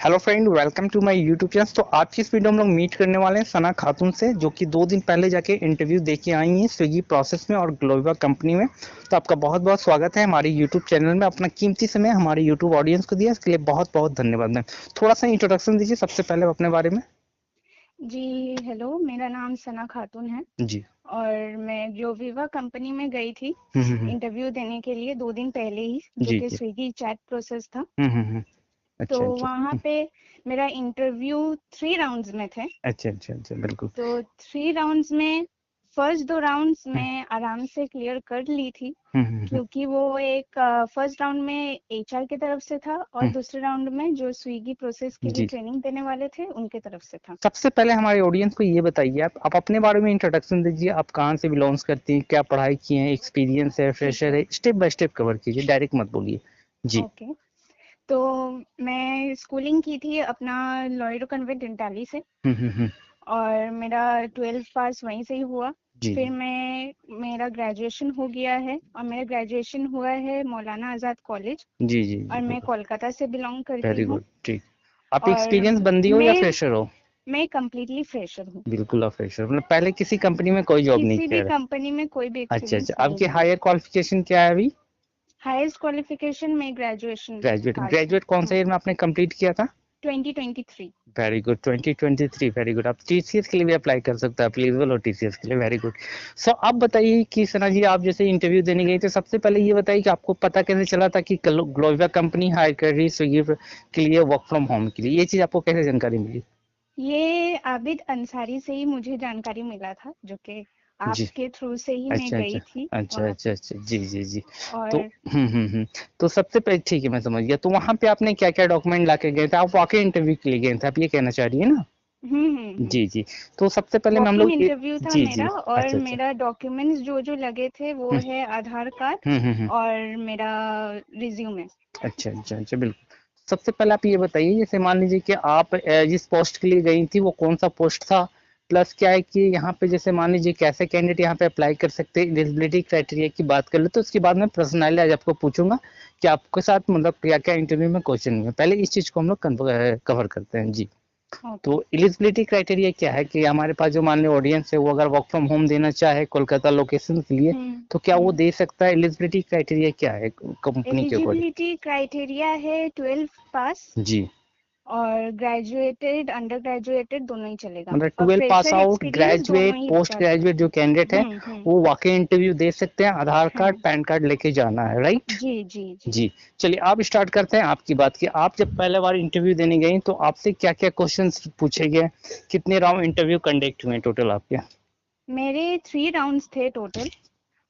Hello friend, welcome to my YouTube channel. तो आज की इस वीडियो में हम लोग मीट करने वाले हैं सना खातून से, जो कि 2 दिन पहले जाके इंटरव्यू दे के आई हैं स्विगी प्रोसेस में और ग्लोबा कंपनी में। तो आपका बहुत बहुत स्वागत है हमारे यूट्यूब चैनल में। अपना कीमती समय हमारे यूट्यूब ऑडियंस को दिया, इसके लिए बहुत बहुत धन्यवाद मैम। थोड़ा सा इंट्रोडक्शन दीजिए सबसे पहले अपने बारे में। जी हेलो, मेरा नाम सना खातून है जी। और मैं ग्लोविवा कंपनी में गई थी हम्म। इंटरव्यू देने के लिए 2 दिन पहले ही, जो जी कि जी। स्विगी चैट प्रोसेस था। हम्म। तो अच्छा अच्छा। वहाँ पे मेरा इंटरव्यू 3 राउंड्स में थे। अच्छा अच्छा अच्छा, बिल्कुल। तो 3 राउंड्स में फर्स्ट 2 राउंड्स हम्म में आराम से क्लियर कर ली थी, हम्म। क्योंकि वो एक फर्स्ट राउंड में एचआर की तरफ से था और हम्म, दूसरे राउंड में जो स्विगी प्रोसेस के लिए जी। ट्रेनिंग देने वाले थे उनके तरफ से था। सबसे पहले हमारे ऑडियंस को ये बताइए, आप अपने बारे में इंट्रोडक्शन दीजिए। आप कहाँ से बिलोंग्स करती हैं, क्या पढ़ाई की हैं, एक्सपीरियंस है, ठीक फ्रेशर है, है, स्टेप बाय स्टेप कवर कीजिए, डायरेक्ट मत बोलिए। जी। ओके। तो मैं स्कूलिंग की थी अपना लॉयड कन्वेंट इंटाली से, हम्म। और मेरा 12th पास वहीं से ही हुआ। जी फिर जी मेरा ग्रेजुएशन हो गया है और मेरा ग्रेजुएशन हुआ है मौलाना आज़ाद कॉलेज, जी जी जी, और मैं बिल्कुल। कोलकाता से बिलोंग करती वेरी हूँ। गुड, ठीक। आप और एक्सपीरियंस बंदी हो या मैं फ्रेशर हो? मैं कंप्लीटली फ्रेशर हूँ। बिल्कुल आप फ्रेशर, मतलब पहले किसी कंपनी में कोई जॉब नहीं किसी भी किया है? कंपनी में कोई भी अच्छा अच्छा, एक्सपीरियंस नहीं आपकी है। हायर क्वालिफिकेशन क्या है अभी? हाईएस्ट क्वालिफिकेशन में ग्रेजुएशन ग्रेजुएट। पास ग्रेजुएट कौन सा हूँ, ईयर में आपने कंप्लीट किया था? 2023। Very good, 2023। Very good. आप टीसीएस के लिए भी अप्लाई कर सकते हैं, आप एलिजिबल हो टीसीएस के लिए। Very good. सो आप बताइए कि सना जी, आप जैसे इंटरव्यू देने गए थे, सबसे पहले ये बताइए कि आपको पता कैसे चला था कि ग्लोबा कंपनी हायर कर रही है स्विगी के लिए वर्क फ्रॉम होम के लिए? ये चीज आपको कैसे जानकारी मिली? ये आबिद अंसारी से ही मुझे जानकारी मिला था, जो कि जी। आपके थ्रू से ही मैं अच्छा अच्छा गई थी अच्छा वहां अच्छा पे। अच्छा, जी जी जी। तो और तो सबसे पहले ठीक है, मैं समझ गया। तो वहां पे आपने क्या क्या डॉक्यूमेंट लाके गए थे? आप वाकई इंटरव्यू के लिए गए थे, आप ये कहना चाह रही है ना? जी जी। तो सबसे पहले में हम वॉक इन लोग इंटरव्यू था जी मेरा, जी। और अच्छा अच्छा। मेरा डॉक्यूमेंट्स जो जो लगे थे वो हम्म है आधार कार्ड हम्म। और मेरा रिज्यूमे। अच्छा अच्छा अच्छा, बिल्कुल। सबसे पहले आप ये बताइए, जैसे मान लीजिए कि आप जिस पोस्ट के लिए गई थी वो कौन सा पोस्ट था? प्लस क्या है कि यहाँ पे जैसे मान लीजिए कैसे कैंडिडेट यहाँ पे अप्लाई कर सकते हैं, एलिजिबिलिटी क्राइटेरिया की बात कर ले तो उसके बाद मैं पर्सनली आज आपको पूछूंगा कि आपके साथ मतलब क्या क्या इंटरव्यू में क्वेश्चन हुए। पहले इस चीज को हम लोग कवर करते हैं जी। तो ओके। एलिजिबिलिटी क्राइटेरिया क्या है कि हमारे पास जो मान लो ऑडियंस है वो अगर वर्क फ्रॉम होम देना चाहे कोलकाता लोकेशन के लिए, तो क्या वो हम्म। दे सकता है? एलिजिबिलिटी क्राइटेरिया क्या है कंपनी के अकॉर्डिंग? एलिजिबिलिटी क्राइटेरिया है 12th पास, जी। और ग्रेजुएटेड अंडर ग्रेजुएटेड दोनों ही चलेगा, मतलब और 12 पास फ्रेशर आउट, एक्सपीरियंस ग्रेजुएट, दोनों ही पोस्ट चाहते। ग्रेजुएट जो कैंडिडेट है हम्म। वो वाकई इंटरव्यू दे सकते हैं। आधार कार्ड हाँ। पैन कार्ड लेके जाना है, राइट? जी जी जी। जी। चलिए आप स्टार्ट करते हैं आपकी बात की। आप जब पहले बार इंटरव्यू देने गई तो आपसे क्या क्या क्वेश्चंस पूछे गए? कितने राउंड इंटरव्यू कंडक्ट हुए टोटल आपके? मेरे 3 राउंड्स थे टोटल।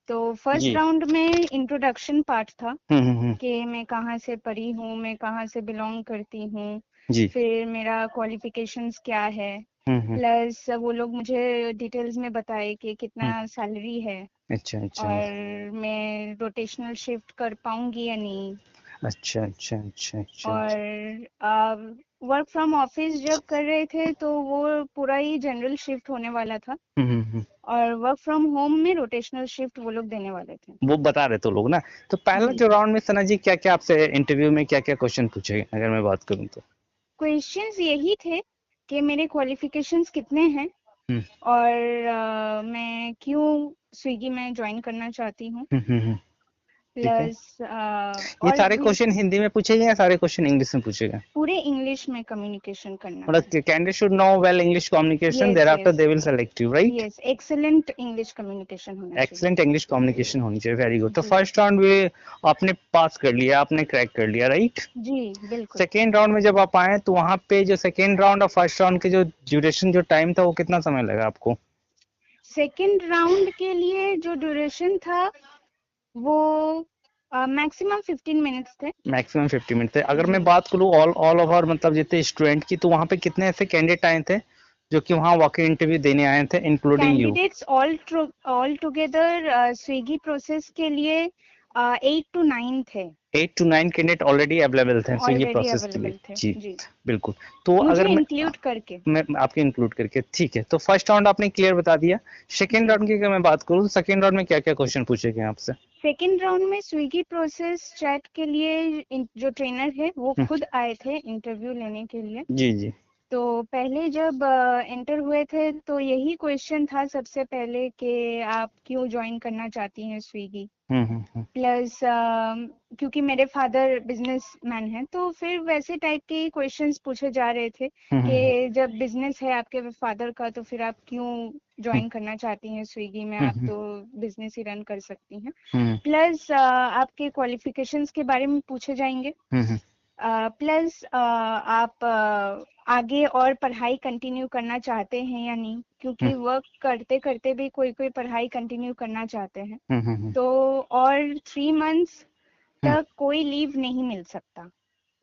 तो फर्स्ट जी। राउंड में इंट्रोडक्शन पार्ट था हम्म। कि मैं कहाँ से पढ़ी हूँ, मैं कहाँ से बिलोंग करती हूँ, जी। फिर मेरा क्वालिफिकेशंस क्या है, हम्म। प्लस वो लोग मुझे डिटेल्स में बताए कि हम्म। कितना सैलरी है, अच्छा अच्छा और मैं रोटेशनल शिफ्ट कर पाऊंगी या नहीं, अच्छा अच्छा अच्छा अच्छा अच्छा। और वर्क फ्रॉम ऑफिस जब कर रहे थे तो वो पूरा ही जनरल शिफ्ट होने वाला था, हम्म। और वर्क फ्रॉम होम में रोटेशनल शिफ्ट वो लोग देने वाले थे। वो बता रहे तो लोग ना। तो पहला जी। जो राउंड में सना जी क्या क्या आपसे इंटरव्यू में क्या क्या क्वेश्चन पूछे गए, अगर मैं बात करूँ तो? क्वेश्चंस यही थे कि मेरे क्वालिफिकेशंस कितने हैं, हम्म और मैं क्यों स्विगी में ज्वाइन करना चाहती हूँ, हम्म। ठीक है। प्लस ये और सारे भी क्वेश्चन हिंदी में पूछे गए या सारे क्वेश्चन इंग्लिश में पूछे गए? पूरे इंग्लिश में कम्युनिकेशन करना मतलब है। Candidate should know well English communication, yes there after yes they will select you, right? Yes, excellent English communication होना चाहिए। एक्सीलेंट इंग्लिश कम्युनिकेशन होनी चाहिए। Very good. तो जी फर्स्ट राउंड में आपने पास कर लिया, आपने क्रैक कर लिया, राइट? जी बिल्कुल। सेकेंड राउंड में जब आप आए तो वहां पे जो सेकेंड राउंड और फर्स्ट राउंड के जो ड्यूरेशन जो टाइम था वो कितना समय लगा आपको? सेकेंड राउंड के लिए जो ड्यूरेशन था वो मैक्सिमम 15 मिनट्स थे। मैक्सिमम 50 मिनट थे। अगर जी। मैं बात करूँ ऑल ऑल ओवर मतलब जितने स्टूडेंट की, तो वहां पे कितने ऐसे कैंडिडेट आए थे जो कि वहां वॉक इंटरव्यू देने आए थे, including you? Candidates all together Swiggy process के लिए 8 to 9 थे, 8 to 9 कैंडिडेट ऑलरेडी अवेलेबल थे सो ये ऑलरेडी प्रोसेस के लिए। अवेलेबल थे जी जी, बिल्कुल। तो मुझे अगर इंक्लूड करके। मैं आपके इंक्लूड करके, ठीक है, तो फर्स्ट राउंड आपने क्लियर बता दिया। सेकंड जी, राउंड की अगर मैं बात करूँ, सेकंड राउंड में क्या क्या क्वेश्चन पूछे गए आपसे? सेकेंड राउंड में स्विगी प्रोसेस चैट के लिए जो ट्रेनर है वो हम्म, खुद आए थे इंटरव्यू लेने के लिए। जी जी। तो पहले जब एंटर हुए थे तो यही क्वेश्चन था सबसे पहले कि आप क्यों ज्वाइन करना चाहती हैं स्विगी। हम्म। प्लस क्योंकि मेरे फादर बिजनेसमैन हैं तो फिर वैसे टाइप के क्वेश्चंस पूछे जा रहे थे हम्म कि जब बिजनेस है आपके फादर का तो फिर आप क्यों हम्म ज्वाइन करना चाहती हैं स्विगी में, आप हम्म तो बिजनेस ही रन कर सकती हैं। हम्म प्लस आपके क्वालिफिकेशंस के बारे में पूछे जाएंगे। हम्म प्लस आप आगे और पढ़ाई कंटिन्यू करना चाहते हैं या नहीं, क्योंकि वर्क करते करते भी कोई कोई पढ़ाई कंटिन्यू करना चाहते हैं। हम्म। तो और 3 मंथ्स हम्म, तक कोई लीव नहीं मिल सकता।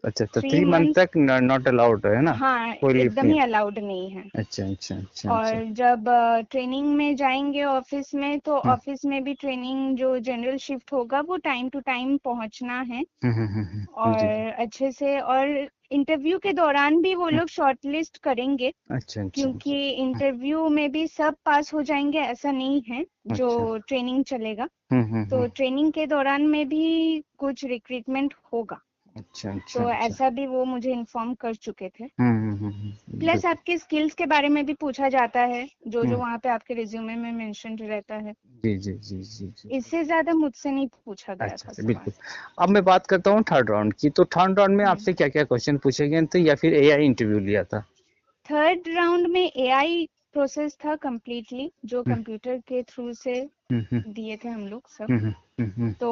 अच्छा, तो 3 3 मंथ मंथ्स, तक नॉट अलाउड है ना, हाँ कोई लीव एकदम नहीं? ही अलाउड नहीं है। अच्छा अच्छा अच्छा अच्छा। और जब ट्रेनिंग में जाएंगे ऑफिस में तो हम्म ऑफिस में भी ट्रेनिंग जो जनरल शिफ्ट होगा वो टाइम टू टाइम पहुंचना है जी और अच्छे से। और इंटरव्यू के दौरान भी वो हम्म, लोग शॉर्टलिस्ट करेंगे, अच्छा अच्छा अच्छा। क्योंकि इंटरव्यू में भी सब पास हो जाएंगे ऐसा नहीं है जो अच्छा। ट्रेनिंग चलेगा। तो ट्रेनिंग के दौरान में भी कुछ रिक्रूटमेंट होगा, अच्छा अच्छा तो अच्छा। ऐसा भी वो मुझे इन्फॉर्म कर चुके थे। प्लस बिल्कुल। आपके स्किल्स के बारे में भी पूछा जाता है, जो जो हम्म, वहाँ पे आपके रिज्यूमे में मेंशन रहता है। जी जी जी जी जी। इससे ज्यादा मुझसे नहीं पूछा गया अच्छा था अच्छा सवाल। बिल्कुल। अब मैं बात करता हूँ थर्ड राउंड की, तो थर्ड राउंड में हम्म आपसे क्या क्या क्वेश्चन पूछे गए थे या फिर एआई इंटरव्यू लिया था? थर्ड राउंड में एआई प्रोसेस था कंप्लीटली, जो हम्म कंप्यूटर के थ्रू से हम्म दिए थे हम लोग सब। हम्म। तो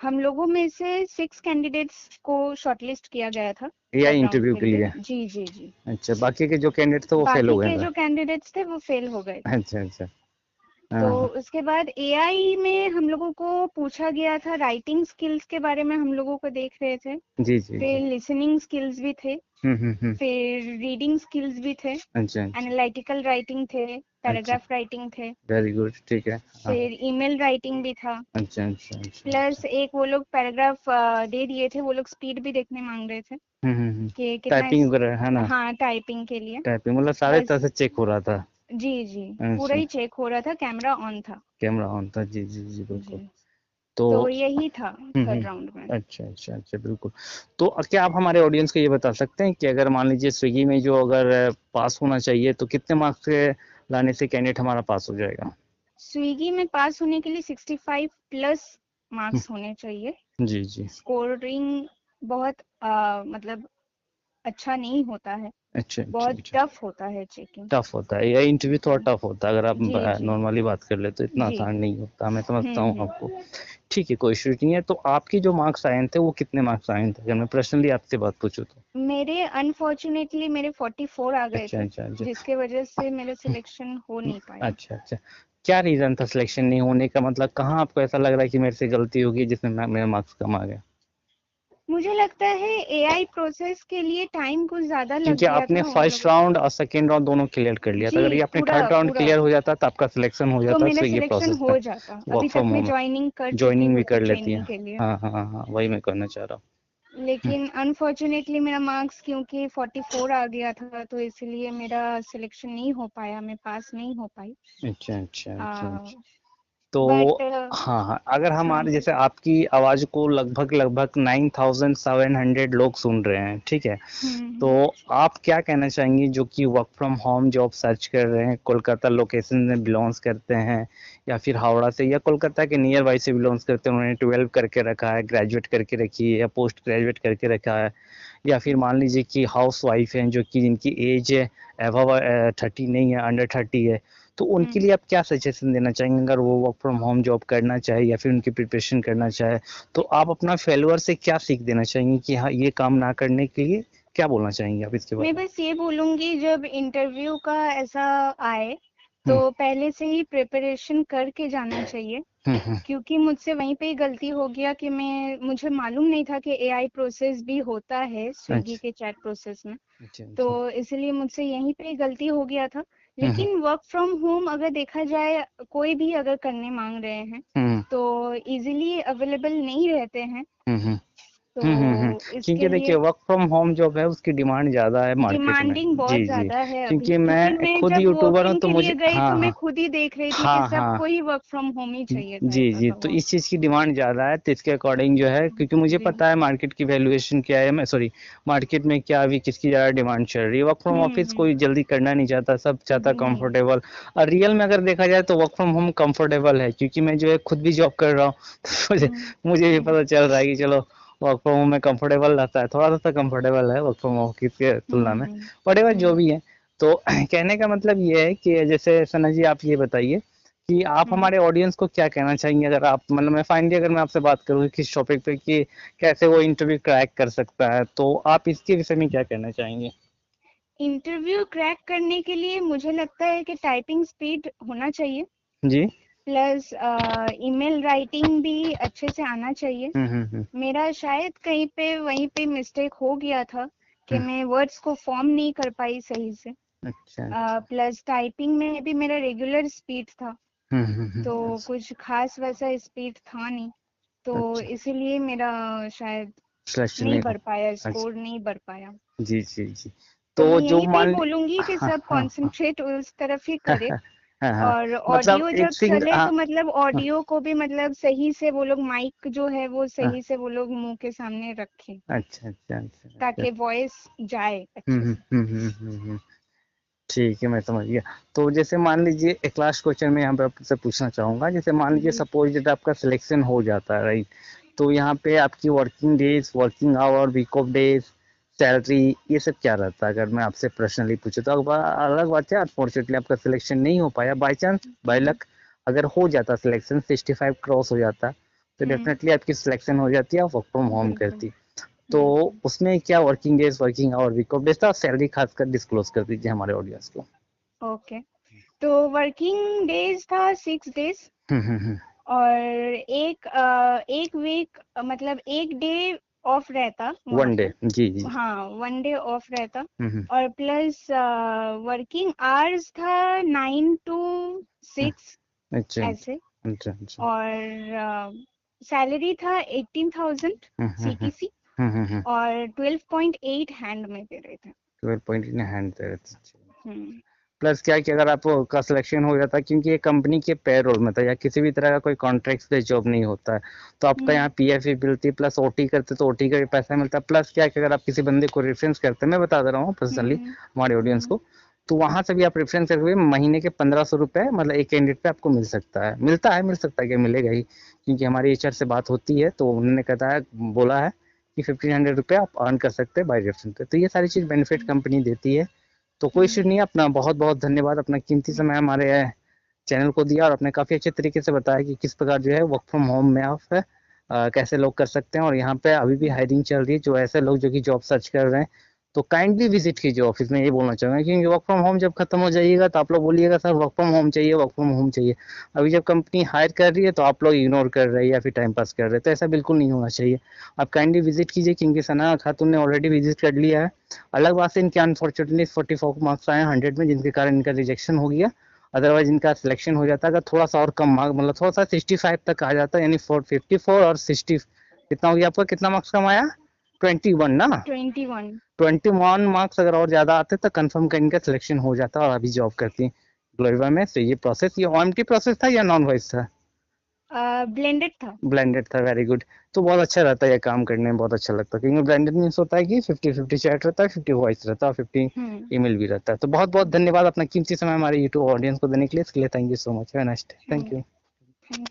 हम लोगों में से 6 कैंडिडेट्स को शॉर्टलिस्ट किया गया था एआई थर्ड राउंड इंटरव्यू के के लिए। लिए? जी जी जी। अच्छा, बाकी के जो कैंडिडेट थे वो फेल हो बाकी गए के थे? जो कैंडिडेट्स थे वो फेल हो गए थे। अच्छा अच्छा। तो हाँ उसके बाद एआई में हम लोगों को पूछा गया था, राइटिंग स्किल्स के बारे में हम लोगों को देख रहे थे। जी जी फिर जी। लिसनिंग स्किल्स भी थे, हम्म। फिर रीडिंग स्किल्स भी थे, अच्छा अच्छा एनालिटिकल राइटिंग थे, अच्छा। पैराग्राफ राइटिंग थे, वेरी गुड, ठीक है। हाँ। फिर ईमेल राइटिंग भी था। अच्छा अच्छा अच्छा प्लस अच्छा। एक वो लोग पैराग्राफ दे दिए थे, वो लोग स्पीड भी देखने मांग रहे थे कि कितना टाइपिंग वगैरह है ना? हाँ टाइपिंग के लिए। टाइपिंग मतलब सारे तरह बस से चेक हो रहा था? जी जी, पूरा अच्छा। ही चेक हो रहा था, कैमरा ऑन था। कैमरा ऑन था, जी जी जी जी, बिल्कुल। तो तो यही था थर्ड हम्म। राउंड में। अच्छा अच्छा अच्छा बिल्कुल। तो क्या आप हमारे ऑडियंस को ये बता सकते हैं कि अगर मान लीजिए स्विगी में जो अगर पास होना चाहिए तो कितने मार्क्स से लाने से कैंडिडेट हमारा पास हो जाएगा? स्विगी में पास होने के लिए 65 प्लस मार्क्स होने चाहिए। जी जी। स्कोरिंग बहुत मतलब अच्छा नहीं होता है, अच्छा अच्छा बहुत अच्छा। टफ होता है चेकिंग। टफ होता है, यह इंटरव्यू थोड़ा टफ होता है, अगर आप जी जी नॉर्मली बात कर ले तो इतना जी। आसान नहीं होता, मैं समझता हूँ आपको। ठीक है, कोई इशू नहीं है। तो आपकी जो मार्क्स आए थे वो कितने मार्क्स आए थे, अगर मैं पर्सनली आपसे बात पूछूं तो? मेरे अनफॉर्चुनेटली मेरे 44 आ गए अच्छा थे, अच्छा अच्छा। जिसके वजह से मेरा सिलेक्शन हो नहीं पाया। अच्छा अच्छा। क्या रीजन था सिलेक्शन नहीं होने का, मतलब कहाँ आपको ऐसा लग रहा है कि मेरे से गलती होगी जिसमें मेरा मार्क्स कम आ गया? मुझे लगता है एआई प्रोसेस के लिए टाइम कुछ ज्यादा लग क्योंकि गया आपने था उन फर्स्ट लोगों को। राउंड और सेकेंड राउंड दोनों क्लियर कर लिया था, जी अगर ये आपने पूरा थर्ड राउंड पूरा, क्लियर हो जाता तो आपका सिलेक्शन हो तो जाता मेरा स्विगी सिलेक्शन प्रोसेस में। हो जाता, वर्क अभी तक फ्रॉम मैं होम, ज्वाइनिंग कर चुकी ज्वाइनिंग भी होती कर लेती ट्रेनिंग है। के लिए। हाँ वही मैं कहना चाह रहा लेकिन अनफॉर्चुनेटली मेरा मार्क्स क्योंकि 44 आ गया था तो इसलिए मेरा सिलेक्शन नहीं हो पाया, मैं पास नहीं हो पाई। हूँ। अच्छा अच्छा अच्छा अच्छा। तो बट हाँ, अगर हाँ हमारे जी। जैसे आपकी आवाज़ को लगभग लगभग 9700 लोग सुन रहे हैं, ठीक है, तो हम्म। आप क्या कहना चाहेंगी जो कि work from home job search कर रहे हैं, कोलकाता लोकेशन में बिलोंग्स करते हैं या फिर हावड़ा से या कोलकाता के नियर बाई से बिलोंग्स करते हैं, उन्होंने 12 करके रखा है, ग्रेजुएट करके रखी है या पोस्ट ग्रेजुएट करके रखा है, या फिर मान लीजिए कि हाउस वाइफ हैं जो कि जिनकी एज एबव 30 नहीं है, अंडर 30 है, तो उनके लिए आप क्या सजेशन देना चाहेंगे अगर वो वर्क फ्रॉम होम जॉब करना चाहे या फिर उनकी प्रिपरेशन करना चाहे, तो आप अपना फेलोअर से क्या सीख देना चाहेंगे कि हाँ ये काम ना करने के लिए क्या बोलना चाहेंगे आप इसके मैं बारे बस ये बोलूंगी जब इंटरव्यू का ऐसा आए में? तो पहले से ही प्रिपरेशन करके जाना चाहिए, हम्म। क्योंकि मुझसे वहीं पे ही गलती हो गया कि मुझे मालूम नहीं था कि एआई प्रोसेस भी होता है स्विगी अच्छा के चैट प्रोसेस में। अच्छा तो अच्छा। इसलिए मुझसे यहीं पे ही गलती हो गया था लेकिन वर्क फ्रॉम होम अगर देखा जाए, कोई भी अगर करने मांग रहे हैं तो इजीली अवेलेबल नहीं रहते हैं, तो क्योंकि इसके देखिए लिए वर्क फ्रॉम होम जॉब है उसकी डिमांड ज्यादा है मार्केट में। डिमांडिंग बहुत जी जी, ज्यादा है अभी, क्योंकि क्योंकि मैं मैं खुद जब यूट्यूबर हूँ वर्किंग तो के मुझे, लिए गई तो हाँ मैं हाँ खुद ही देख रही थी कि हाँ हाँ, सबको ही वर्क फ्रॉम होम ही चाहिए था, जी ऐसा जी, था तो वो। इस चीज़ की डिमांड ज़्यादा है, तो इसके अकॉर्डिंग जो है, क्योंकि मुझे जी। पता है मार्केट की वैल्यूएशन क्या है, मैं सॉरी मार्केट में क्या अभी किसकी ज़्यादा डिमांड चल रही है। वर्क फ्रॉम ऑफिस कोई जल्दी करना नहीं चाहता, सब चाहता नहीं। कंफर्टेबल। और रियल में अगर देखा जाए तो वर्क फ्रॉम होम कंफर्टेबल है, क्योंकि मैं जो है खुद भी जॉब कर रहा हूँ तो मुझे मुझे भी पता चल रहा है कि चलो वर्क फ्रॉम होम में कंफर्टेबल रहता है, थोड़ा सा कंफर्टेबल है वर्क फ्रॉम ऑफिस के तुलना में, बड़े जो भी है। तो कहने का मतलब ये है कि जैसे सना जी आप ये बताइए कि आप हमारे ऑडियंस को क्या कहना चाहेंगे, अगर आप मतलब मैं फाइनली अगर मैं आपसे बात करूँ किस टॉपिक पे कि कैसे वो इंटरव्यू क्रैक कर सकता है, तो आप इसके विषय में क्या कहना चाहेंगे? इंटरव्यू क्रैक करने के लिए मुझे लगता है कि टाइपिंग स्पीड होना चाहिए, जी। प्लस ईमेल राइटिंग भी अच्छे से आना चाहिए। मेरा शायद कहीं पे वहीं पे मिस्टेक हो गया था कि मैं वर्ड्स को फॉर्म नहीं कर पाई सही से। अच्छा। प्लस टाइपिंग में भी मेरा रेगुलर स्पीड था, तो अच्छा कुछ खास वैसा स्पीड था नहीं, तो अच्छा, इसीलिए मेरा शायद सिलेक्शन नहीं नहीं हो। बढ़ पाया, अच्छा, स्कोर नहीं बढ़ पाया। जी जी जी, तो मैं तो जो यही पे मान ली, बोलूंगी कि हाँ सब हाँ हाँ कंसंट्रेट उस तरफ ही हाँ करे, हाँ हाँ, और मतलब ऑडियो एक जब सिंग चले हाँ तो मतलब हाँ ऑडियो को भी मतलब सही से वो लोग, माइक जो है वो हाँ, सही से वो लोग मुंह के सामने रखें अच्छा अच्छा अच्छा अच्छा, ताकि वॉइस जाए अच्छे से। ठीक है, मैं समझ गया। तो जैसे मान लीजिए एक लास्ट क्वेश्चन मैं यहाँ पे आपसे पूछना चाहूंगा, जैसे मान लीजिए जी। सपोज जब आपका सिलेक्शन हो जाता है, राइट, तो यहाँ पे आपकी working days, working hour, week off days, salary, ये सब क्या रहता है? अगर मैं आपसे पर्सनली पूछूं तो अलग बात है, अनफॉर्चुनेटली आपका सिलेक्शन नहीं हो पाया, by chance by hmm. Luck अगर हो जाता सिलेक्शन, 65 क्रॉस हो जाता, तो डेफिनेटली आपकी सिलेक्शन हो जाती है, आप वर्क फ्रॉम होम बिल्कुल। करती। तो बिल्कुल। उसमें क्या working days, working hour, week off days था, सैलरी खासकर डिस्क्लोज कर दीजिए हमारे ऑडियंस को। ओके, तो वर्किंग डेज था 6 डेज, हम्म। और एक वीक मतलब एक डे ऑफ रहता वहाँ वन डे, पे। जी जी। हाँ, 1 डे ऑफ रहता, हम्म। और प्लस वर्किंग आवर्स था 9 to 6 अच्छा ऐसे, अच्छा अच्छा। और सैलरी था 18,000 हम्म। CTC, और 12.8 हैंड में दे रहे थे। 12 point in hand. Hmm. Plus क्या है कि अगर आपका सिलेक्शन हो जाता है, क्योंकि ये कंपनी के पेरोल में था या किसी भी तरह का कोई कॉन्ट्रैक्ट बेस्ड जॉब नहीं होता है, तो आपका यहाँ पीएफ भी मिलती, प्लस ओटी करते तो ओटी का भी पैसा मिलता है। प्लस क्या है कि अगर आप किसी बंदे को रेफरेंस करते हैं, मैं बता दे रहा हूँ पर्सनली हम्म। हमारे ऑडियंस को, तो वहां से भी आप रेफरेंस करके महीने के 1500 रुपए मतलब एक कैंडिडेट पे आपको मिल सकता है, मिल सकता है, क्या मिलेगा ही, क्योंकि हमारी एचआर से बात होती है तो उन्होंने कहा है, बोला है कि 1500 रुपये आप अर्न कर सकते हैं बाई रेफरेंस पे। तो ये सारी चीज बेनिफिट कंपनी देती है। तो कोई इशू नहीं है। अपना बहुत बहुत धन्यवाद, अपना कीमती समय हमारे चैनल को दिया और अपने काफ़ी अच्छे तरीके से बताया कि किस प्रकार जो है वर्क फ्रॉम होम में आप कैसे लोग कर सकते हैं। और यहाँ पे अभी भी हायरिंग चल रही है, जो ऐसे लोग जो कि जॉब सर्च कर रहे हैं, तो काइंडली विजिट कीजिए ऑफिस में, ये बोलना चाहूँगा, क्योंकि वर्क फ्रॉम होम जब खत्म हो जाइएगा तो आप लोग बोलिएगा सर वर्क फ्रॉम होम चाहिए, वर्क फ्रॉम होम चाहिए। अभी जब कंपनी हायर कर रही है तो आप लोग इग्नोर कर रहे हैं या फिर टाइम पास कर रहे हैं, तो ऐसा बिल्कुल नहीं होना चाहिए। आप काइंडली विजिट कीजिए, क्योंकि सना खातून ने ऑलरेडी विजिट कर लिया है। अलग बात है इनके अनफॉर्चुनेटली 44 मार्क्स आए 100 में, जिनके कारण इनका रिजेक्शन हो गया। अदरवाइज इनका सिलेक्शन हो जाता, अगर थोड़ा सा और कम मार्क मतलब थोड़ा सा 65 तक आ जाता, यानी 454 और 60 कितना हो गया आपका, कितना मार्क्स कम आया, 21 ना, 21। 21 मार्क्स अगर और ज्यादा आते तो कंफर्म का इनका सिलेक्शन हो जाता और अभी जॉब करती ग्लोरिवा में। तो ये प्रोसेस, ये ओएमटी प्रोसेस था या नॉन वॉइस था? ब्लेंडेड था। ब्लेंडेड था, वेरी गुड। तो बहुत अच्छा रहता है ये काम करने में, बहुत अच्छा लगता है, क्योंकि ब्लेंडेड मीन्स होता है कि 50-50 चैट रहता है, 50 वॉइस रहता है और 50 हम्म। ईमेल भी रहता है। तो बहुत बहुत धन्यवाद अपना कीमती समय हमारे यूट्यूब ऑडियंस को देने के लिए, इसके लिए thank you so much, have a nice day, thank you. Thank